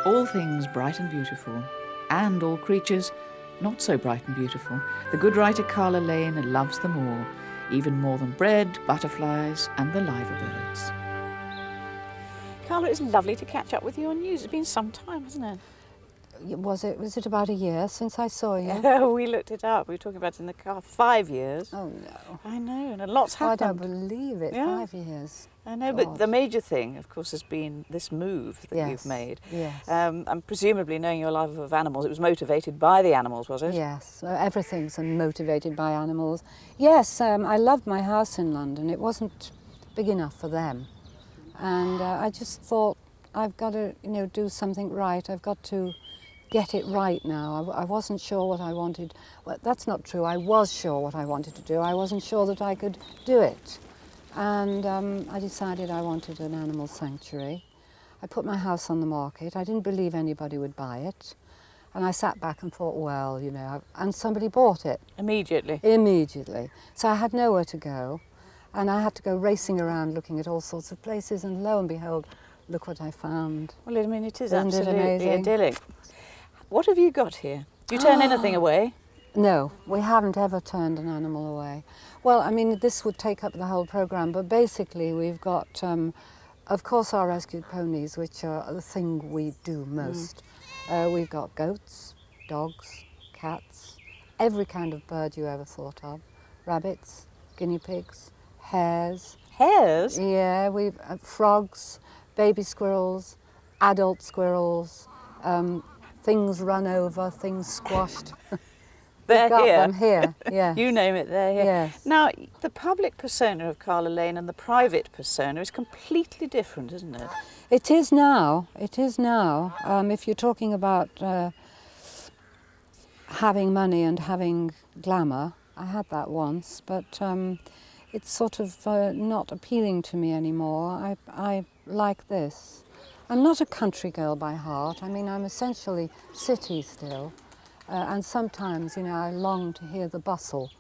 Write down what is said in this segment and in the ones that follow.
All things bright and beautiful, and all creatures not so bright and beautiful. The good writer Carla Lane loves them all, even more than bread, butterflies, and the liver birds. Carla, it's lovely to catch up with you on news. It's been some time, hasn't it? Was it about a year since I saw you? We looked it up. We were talking about it in the car. 5 years. Oh no. I know, and a lot's happened. I don't believe it. Yeah. 5 years. I know, God. but the major thing, of course, has been this move that you've made. Yes. And presumably, knowing your love of animals, it was motivated by the animals, was it? Yes. Everything's motivated by animals. Yes. I loved my house in London. It wasn't big enough for them, and I just thought I've got to, do something right. I've got to get it right now. I wasn't sure what I wanted. Well, that's not true. I was sure what I wanted to do. I wasn't sure that I could do it. And I decided I wanted an animal sanctuary. I put my house on the market. I didn't believe anybody would buy it. And I sat back and thought, well, and somebody bought it. Immediately? Immediately. So I had nowhere to go. And I had to go racing around looking at all sorts of places. And lo and behold, look what I found. Well, I mean, it is Isn't it absolutely amazing? idyllic. What have you got here? Do you turn anything away? No, we haven't ever turned an animal away. Well, I mean, this would take up the whole programme, but basically we've got, of course, our rescued ponies, which are the thing we do most. We've got goats, dogs, cats, every kind of bird you ever thought of, rabbits, guinea pigs, hares. Hares? Yeah, we've frogs, baby squirrels, adult squirrels, things run over, things squashed. They're got here. them here, yes. You name it, they're here. Yes. Now, the public persona of Carla Lane and the private persona is completely different, isn't it? It is now. It is now. If you're talking about having money and having glamour, I had that once, but it's sort of not appealing to me anymore. I like this. I'm not a country girl by heart. I mean, I'm essentially city still. And sometimes, I long to hear the bustle.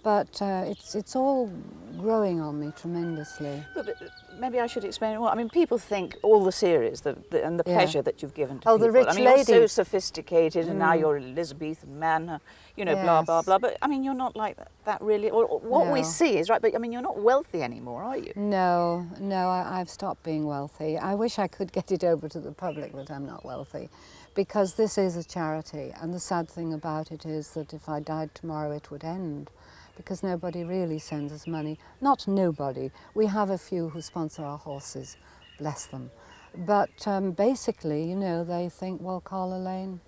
But it's all growing on me tremendously. But maybe I should explain more. I mean, people think all the series and the pleasure that you've given to people. The rich I mean, lady. you're so sophisticated, and now you're an Elizabethan man, blah, blah, blah. But, I mean, you're not like that really. Or what we see is right, but, I mean, you're not wealthy anymore, are you? No, I've stopped being wealthy. I wish I could get it over to the public that I'm not wealthy, because this is a charity, and the sad thing about it is that if I died tomorrow it would end, because nobody really sends us money. Not nobody. We have a few who sponsor our horses, bless them. But basically, they think, well, Carla Lane,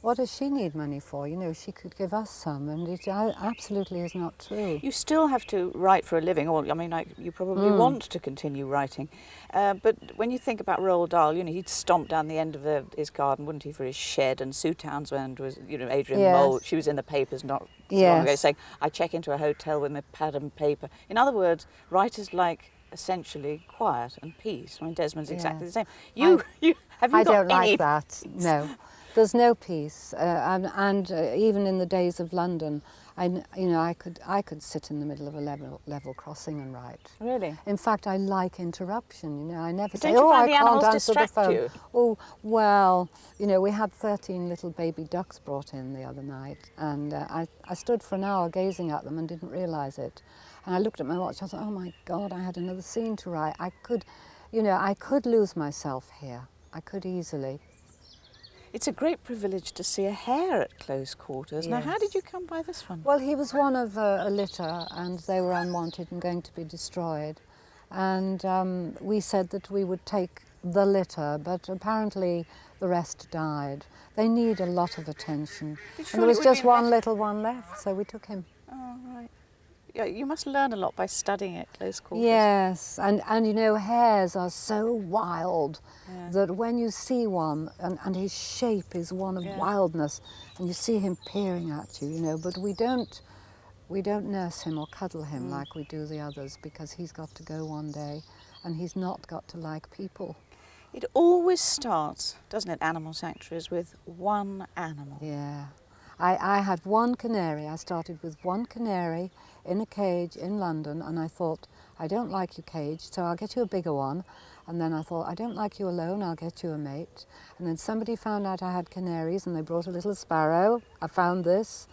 what does she need money for? She could give us some, and it absolutely is not true. You still have to write for a living, or I mean, you probably want to continue writing. But when you think about Roald Dahl, he'd stomp down the end of his garden, wouldn't he, for his shed? And Sue Townsend was, Adrian Mole, she was in the papers not so long ago saying, I check into a hotel with my pad and paper. In other words, writers like essentially quiet and peace. I mean, Desmond's exactly the same. I don't like that. No. There's no peace, and even in the days of London, I could sit in the middle of a level crossing and write. Really? In fact, I like interruption. I never Don't say, you "Oh, find I the can't animals answer the distract phone." you? Oh, well, we had 13 little baby ducks brought in the other night, and I stood for an hour gazing at them and didn't realise it. And I looked at my watch. I thought, "Oh my God, I had another scene to write. I could lose myself here. I could easily." It's a great privilege to see a hare at close quarters. Now, how did you come by this one? Well, he was one of a litter, and they were unwanted and going to be destroyed. And we said that we would take the litter, but apparently the rest died. They need a lot of attention. And there was just one little one left, so we took him. Oh, right. Yeah, you must learn a lot by studying at close quarters. Yes, and hares are so wild that when you see one, and his shape is one of wildness, and you see him peering at you, but we don't nurse him or cuddle him like we do the others, because he's got to go one day, and he's not got to like people. It always starts, doesn't it, animal sanctuaries, with one animal. Yeah. I had one canary. I started with one canary in a cage in London, and I thought I don't like you caged, so I'll get you a bigger one. And then I thought, I don't like you alone, I'll get you a mate. And then somebody found out I had canaries and they brought a little sparrow. I found this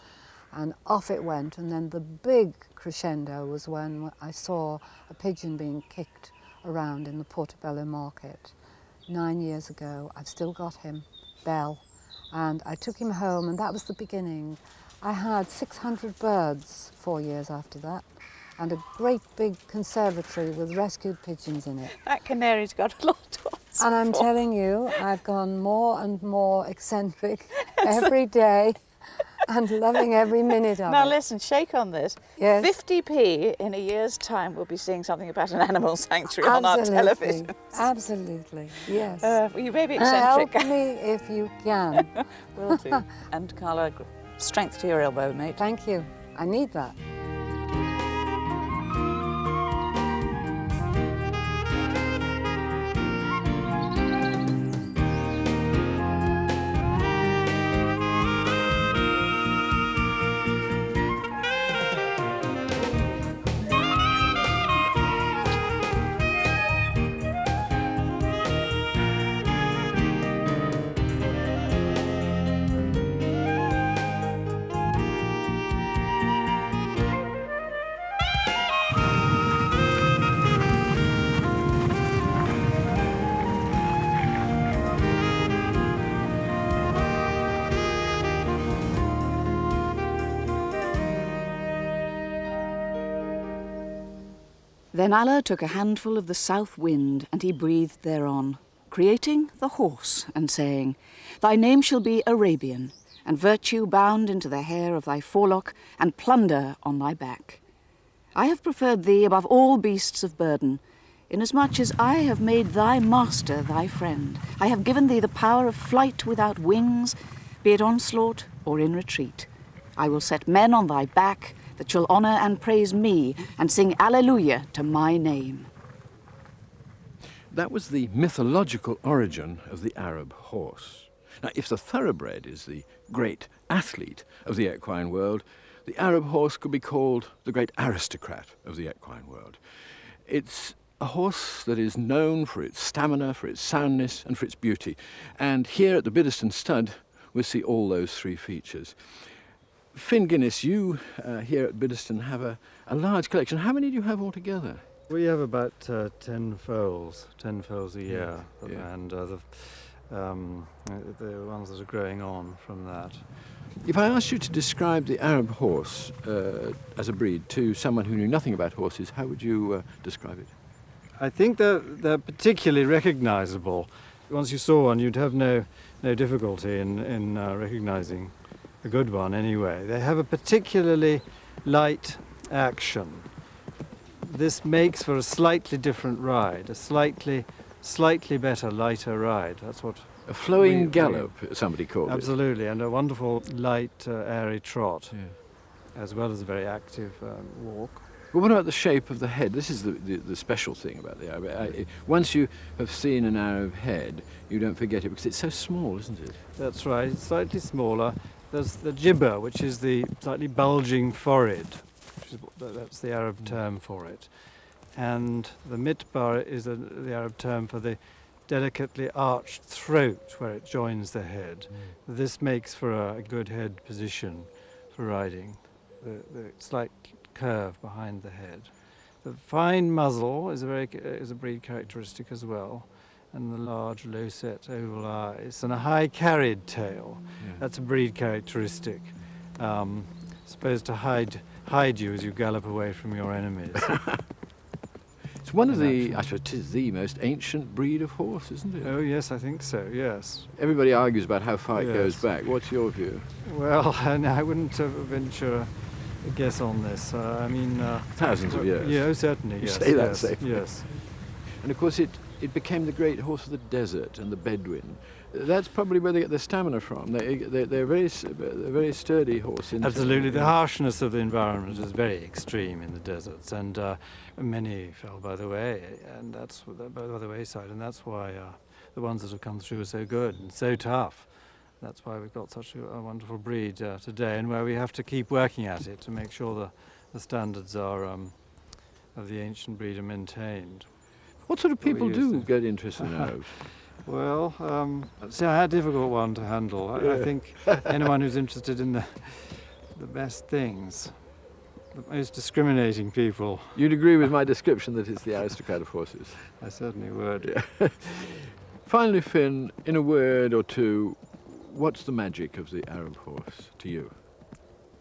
and off it went. And then the big crescendo was when I saw a pigeon being kicked around in the Portobello market 9 years ago. I've still got him, Bell. And I took him home and that was the beginning. I had 600 birds 4 years after that, and a great big conservatory with rescued pigeons in it. That canary's got a lot to answer And I'm for. telling you, I've gone more and more eccentric every day and loving every minute of Now it. listen, shake on this. Yes. 50p in a year's time we'll be seeing something about an animal sanctuary on our television. Absolutely, yes. Well, you may be eccentric. Help me if you can. Will do. And Carla, strength to your elbow, mate. Thank you. I need that. Then Allah took a handful of the south wind, and he breathed thereon, creating the horse, and saying, Thy name shall be Arabian, and virtue bound into the hair of thy forelock, and plunder on thy back. I have preferred thee above all beasts of burden, inasmuch as I have made thy master thy friend. I have given thee the power of flight without wings, be it onslaught or in retreat. I will set men on thy back, that shall honour and praise me, and sing Alleluia to my name. That was the mythological origin of the Arab horse. Now, if the thoroughbred is the great athlete of the equine world, the Arab horse could be called the great aristocrat of the equine world. It's a horse that is known for its stamina, for its soundness, and for its beauty. And here at the Biddeston Stud, we'll see all those three features. Finn Guinness, you here at Biddeston have a large collection. How many do you have altogether? We have about 10 foals a year, Yeah. and the ones that are growing on from that. If I asked you to describe the Arab horse as a breed to someone who knew nothing about horses, how would you describe it? I think they're particularly recognisable. Once you saw one, you'd have no difficulty in recognising a good one anyway. They have a particularly light action. This makes for a slightly different ride, a slightly better, lighter ride. That's what A flowing we- gallop, somebody called Absolutely, and a wonderful light, airy trot, it. Yeah. as well as a very active walk. But what about the shape of the head? This is the special thing about the Arab. Once you have seen an Arab head, you don't forget it because it's so small, isn't it? That's right, it's slightly smaller. There's the jibba, which is the slightly bulging forehead. That's the Arab term for it. And the mitbar is the Arab term for the delicately arched throat where it joins the head. This makes for a good head position for riding. The slight curve behind the head. The fine muzzle is a breed characteristic as well, and the large low-set oval eyes, and a high-carried tail. Yeah. That's a breed characteristic, supposed to hide you as you gallop away from your enemies. It's one of the, actually it is the most ancient breed of horse, isn't it? Oh yes, I think so, yes. Everybody argues about how far it goes Yes. back. What's your view? Well, I wouldn't venture a guess on this. Thousands of years. Yeah, certainly, You yes. say that yes, safely. yes. And of course it became the great horse of the desert and the Bedouin. That's probably where they get their stamina from. They're a very sturdy horse. Absolutely. The harshness of the environment is very extreme in the deserts, and many fell by the way, and that's by the wayside, and that's why the ones that have come through are so good and so tough. That's why we've got such a wonderful breed today, and where we have to keep working at it to make sure the standards are of the ancient breed are maintained. What sort of people use do them. get interested in Arabs? Well, see, I had a difficult one to handle. I think anyone who's interested in the best things, the most discriminating people. You'd agree with my description that it's the aristocrat of horses? I certainly would. Yeah. Finally, Finn, in a word or two, what's the magic of the Arab horse to you?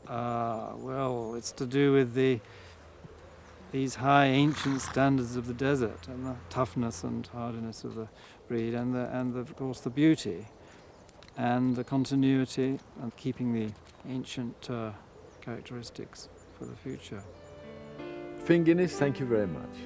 Well, it's to do with these high ancient standards of the desert and the toughness and hardiness of the breed, and of course the beauty and the continuity and keeping the ancient characteristics for the future. Finn Guinness, thank you very much.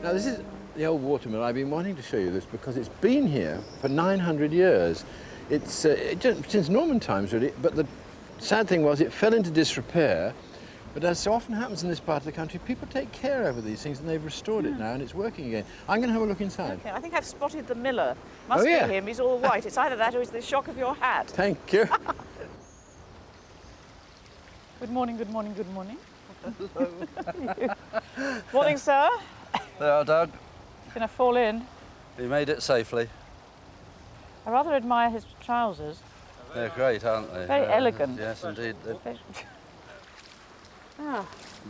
Now this is the old watermill. I've been wanting to show you this because it's been here for 900 years. It's since Norman times really, but the sad thing was it fell into disrepair. But as so often happens in this part of the country, people take care over these things and they've restored it now and it's working again. I'm going to have a look inside. Okay, I think I've spotted the miller. Must Oh, yeah. be him, he's all white. It's either that or it's the shock of your hat. Thank you. Good morning, good morning, good morning. Morning, sir. There are, Doug. Gonna fall in. He made it safely. I rather admire his trousers. They're great, aren't they? Very elegant. Yes, indeed. They Ah,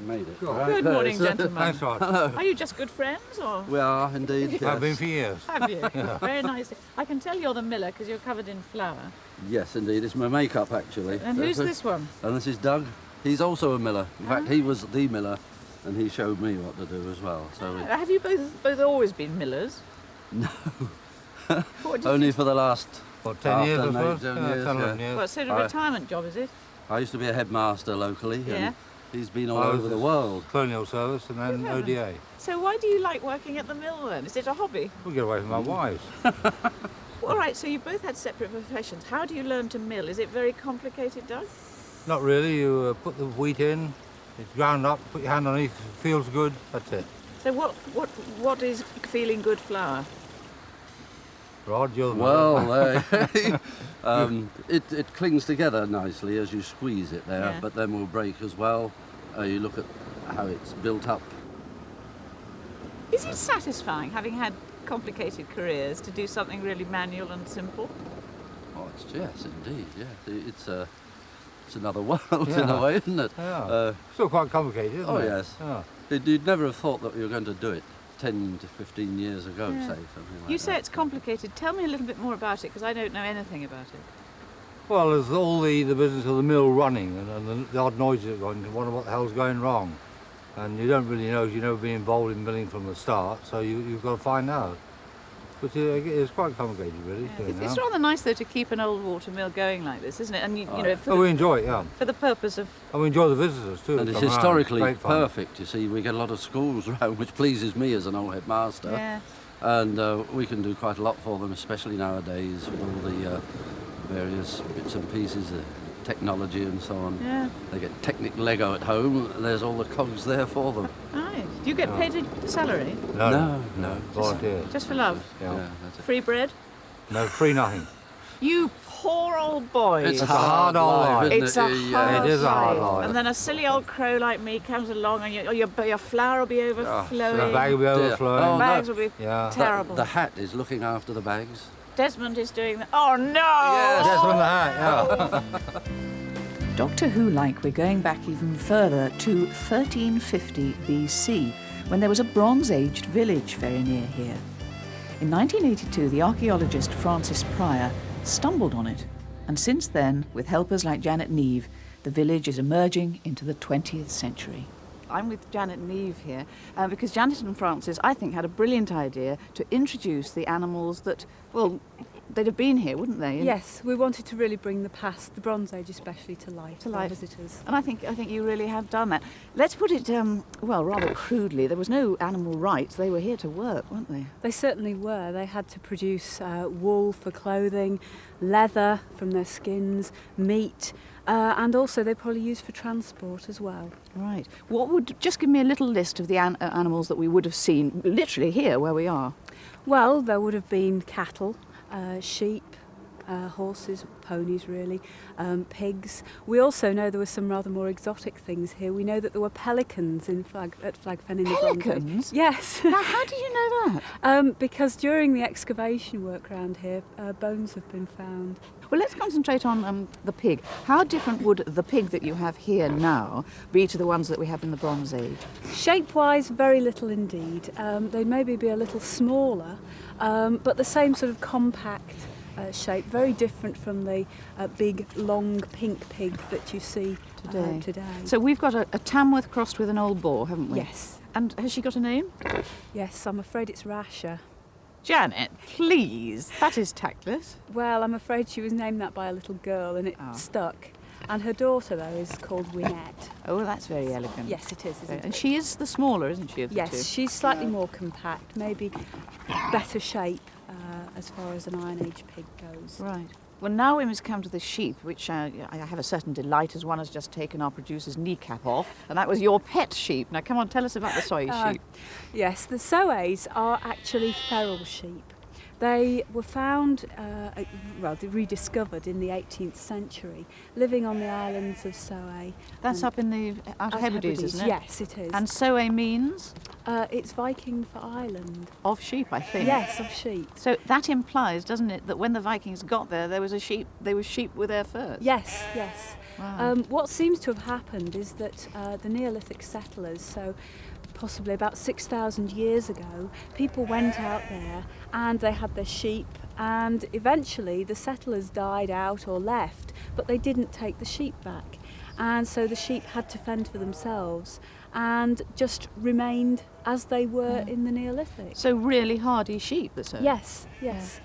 made it. good morning, gentlemen. Thanks, Rod. Are you just good friends, or We are, indeed. Yes. I've been for years. have you? Very nice. I can tell you're the miller because you're covered in flour. Yes, indeed. It's my makeup, actually. And who's this one? And this is Doug. He's also a miller. In fact, he was the miller, and he showed me what to do as well. So Have you both always been millers? No. only for the last What, 10 years or so? 8, 7 years, 10, 11 yeah. years. Well, it's sort of a retirement job, is it? I used to be a headmaster locally, Yeah. and he's been all I was over the world. Colonial service and then Good heavens. ODA. So why do you like working at the mill then? Is it a hobby? We get away from our wives. All right, so you both had separate professions. How do you learn to mill? Is it very complicated, Doug? Not really. You put the wheat in, it's ground up, put your hand on it, it feels good, that's it. So what is feeling good flour? Rod, you're the Well, it clings together nicely as you squeeze it there, Yeah. but then will break as well. You look at how it's built up. Is it satisfying, having had complicated careers, to do something really manual and simple? Oh, yes, indeed, yeah. It's another world in Yeah. a way, isn't it? Yeah. Still quite complicated, isn't Oh, it? yes. Yeah. You'd never have thought that you were going to do it 10 to 15 years ago, Yeah. say, something like You that. say it's complicated. Tell me a little bit more about it, because I don't know anything about it. Well, there's all the business of the mill running and the odd noises that go on. You wonder what the hell's going wrong. And you don't really know, 'cause you've never been involved in milling from the start, so you've got to find out. But it's quite complicated, really. doing It's that. rather nice, though, to keep an old water mill going like this, isn't it? And you know, Oh, we enjoy it, yeah. for the purpose of And we enjoy the visitors too. And that it's come around. historically Great fun. perfect, you see. We get a lot of schools around, which pleases me as an old headmaster. yeah. And we can do quite a lot for them, especially nowadays with all the various bits and pieces of technology and so on. Yeah. They get Technic Lego at home, there's all the cogs there for them. Nice. Do you get paid a salary No, no. Volunteers. just for love? Yeah. Yeah, that's it. Free bread? No, free nothing. You poor old boy. It's a hard old life. It's a hard It is a hard life. life. And then a silly old crow like me comes along and your flour will be overflowing. The bag will be overflowing. Oh, no. Bags will be Yeah. terrible. The hat is looking after the bags. Desmond is doing that. Oh no! That's from the hat, yeah. Doctor Who-like, we're going back even further to 1350 BC, when there was a Bronze-aged village very near here. In 1982, the archaeologist Francis Pryor stumbled on it, and since then, with helpers like Janet Neave, the village is emerging into the 20th century. I'm with Janet Neave here because Janet and Francis, I think, had a brilliant idea to introduce the animals that, well, they'd have been here, wouldn't they? Yes, we wanted to really bring the past, the Bronze Age especially, to life To for our life. visitors. And I think you really have done that. Let's put it, well, rather crudely. There was no animal rights. They were here to work, weren't they? They certainly were. They had to produce wool for clothing, leather from their skins, meat, and also they probably used for transport as well. Right. What would, just give me a little list of the animals that we would have seen, literally here where we are. Well, there would have been cattle, sheep, horses, ponies really, pigs. We also know there were some rather more exotic things here. We know that there were pelicans at Flagfen in the Bronze Age. Pelicans? Yes. Now, how do you know that? Because during the excavation work around here, bones have been found. Well, let's concentrate on the pig. How different would the pig that you have here now be to the ones that we have in the Bronze Age? Shape-wise, very little indeed. They maybe be a little smaller, but the same sort of compact shape, very different from the big, long pink pig that you see today. So we've got a Tamworth crossed with an old boar, haven't we? Yes, And has she got a name? yes, I'm afraid it's Rasher. Janet, please. That is tactless. Well, I'm afraid she was named that by a little girl and it stuck. And her daughter, though, is called Winette. Oh, that's very elegant. Yes, it is, isn't And it? she is the smaller, isn't she, of the two? Yes, she's slightly more compact, maybe better shape as far as an Iron Age pig goes. Right. Well, now we must come to the sheep, which I have a certain delight as one has just taken our producer's kneecap off, and that was your pet sheep. Now, come on, tell us about the soy sheep. Yes, the Soays are actually feral sheep. They were found, rediscovered in the 18th century, living on the islands of Soay. That's up in the Outer Hebrides, isn't it? Yes, it is. And Soay means it's Viking for island. of sheep, I think. Yes, of sheep. So that implies, doesn't it, that when the Vikings got there, there was sheep with their furs. Yes, yes. Wow. What seems to have happened is that the Neolithic settlers, so possibly about 6,000 years ago, people went out there and they had their sheep, and eventually the settlers died out or left, but they didn't take the sheep back. And so the sheep had to fend for themselves and just remained as they were in the Neolithic. So really hardy sheep, the Soay. Yes, yes.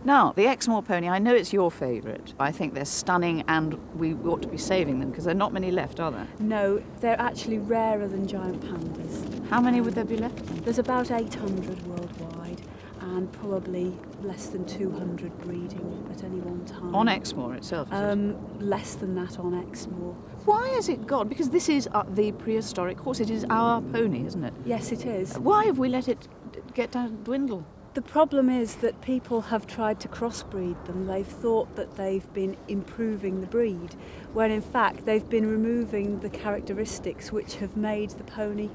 Now, the Exmoor pony, I know it's your favourite. I think they're stunning and we ought to be saving them because there are not many left, are there? No, they're actually rarer than giant pandas. How many would there be left? There's about 800 worldwide and probably less than 200 breeding at any one time. On Exmoor itself, is it? Less than that on Exmoor. Why has it got? Because this is the prehistoric horse. It is our pony, isn't it? Yes, it is. Why have we let it get down and dwindle? The problem is that people have tried to crossbreed them. They've thought that they've been improving the breed, when in fact they've been removing the characteristics which have made the pony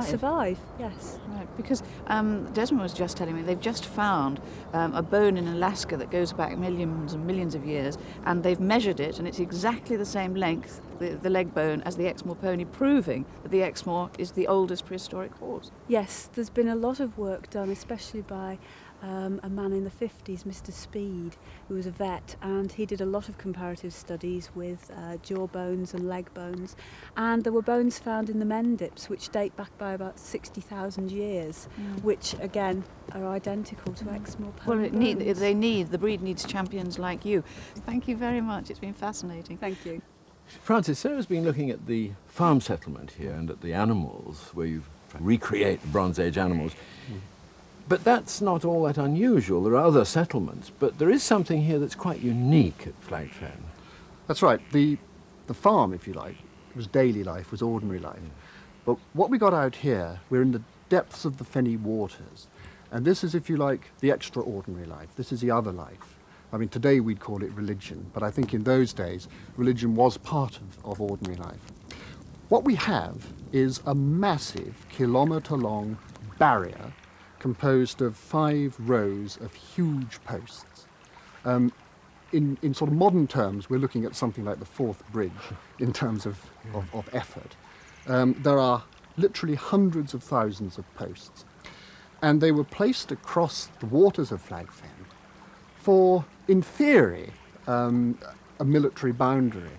survive. Yes. Right, because Desmond was just telling me they've just found a bone in Alaska that goes back millions and millions of years, and they've measured it, and it's exactly the same length, the leg bone, as the Exmoor pony, proving that the Exmoor is the oldest prehistoric horse. Yes, there's been a lot of work done, especially by a man in the 50s, Mr. Speed, who was a vet, and he did a lot of comparative studies with jaw bones and leg bones, and there were bones found in the Mendips which date back by about 60,000 years, which again are identical to Exmoor pony bones. The breed needs champions like you. Thank you very much, it's been fascinating. Thank you. Francis, Sarah's been looking at the farm settlement here and at the animals, where you recreate the Bronze Age animals. But that's not all that unusual. There are other settlements, but there is something here that's quite unique at Flagfen. That's right. The farm, if you like, was daily life, was ordinary life. But what we got out here, we're in the depths of the Fenny waters. And this is, if you like, the extraordinary life. This is the other life. I mean, today we'd call it religion, but I think in those days, religion was part of ordinary life. What we have is a massive, kilometre-long barrier composed of 5 rows of huge posts. In sort of modern terms, we're looking at something like the Forth Bridge in terms of effort. There are literally hundreds of thousands of posts, and they were placed across the waters of Flag Fen for, in theory, a military boundary.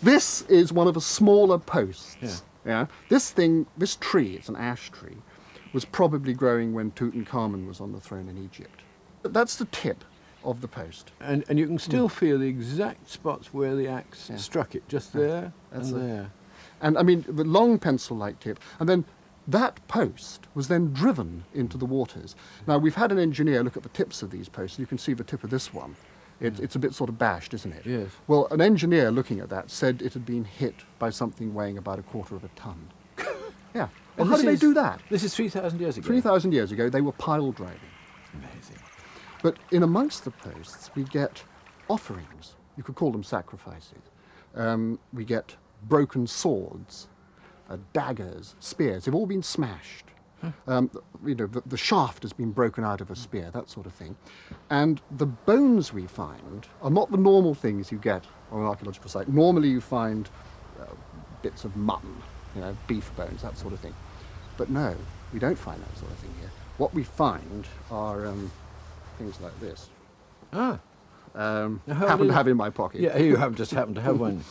This is one of the smaller posts. Yeah. This tree, it's an ash tree, was probably growing when Tutankhamun was on the throne in Egypt. But that's the tip of the post. And you can still feel the exact spots where the axe struck it, just there and there. And I mean, the long pencil-like tip, and then that post was then driven into the waters. Now, we've had an engineer look at the tips of these posts. You can see the tip of this one. It's a bit sort of bashed, isn't it? Yes. Well, an engineer looking at that said it had been hit by something weighing about 1/4 of a ton. Yeah. Well, how did they do that? This is 3,000 years ago? 3,000 years ago, they were pile driving. Amazing. But in amongst the posts, we get offerings. You could call them sacrifices. We get broken swords, daggers, spears. They've all been smashed. You know, the shaft has been broken out of a spear, that sort of thing. And the bones we find are not the normal things you get on an archaeological site. Normally you find bits of mutton, you know, beef bones, that sort of thing. But no, we don't find that sort of thing here. What we find are things like this. Happen to have in my pocket. Yeah, you just happen to have one.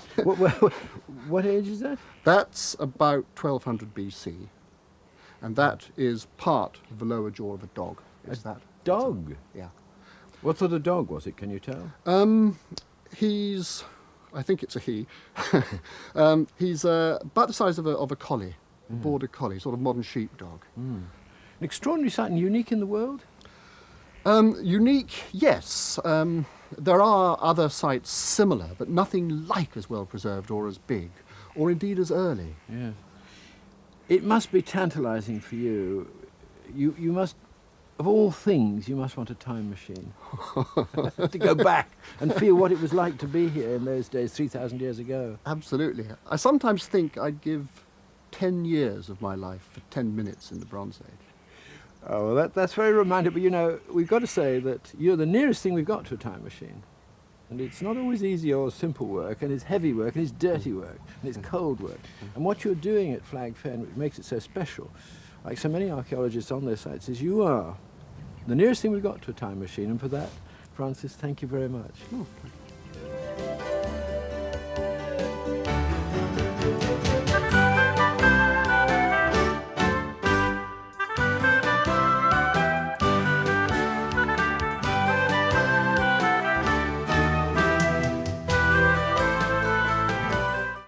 What age is that? That's about 1200 BC. And that is part of the lower jaw of a dog. Is that dog? Yeah. What sort of dog was it, can you tell? I think it's a he. He's about the size of a collie, a border collie, sort of modern sheepdog. An extraordinary sight and unique in the world? Unique, yes. There are other sites similar, but nothing like as well preserved or as big, or indeed as early. Yes. It must be tantalising for you. You must, of all things, you must want a time machine. To go back and feel what it was like to be here in those days, 3,000 years ago. Absolutely. I sometimes think I'd give 10 years of my life for 10 minutes in the Bronze Age. Oh, well, that's very romantic, but you know, we've got to say that you're the nearest thing we've got to a time machine. And it's not always easy or simple work, and it's heavy work, and it's dirty work, and it's cold work. And what you're doing at Flag Fen, which makes it so special, like so many archaeologists on their sites, is you are the nearest thing we've got to a time machine, and for that, Francis, thank you very much. Oh,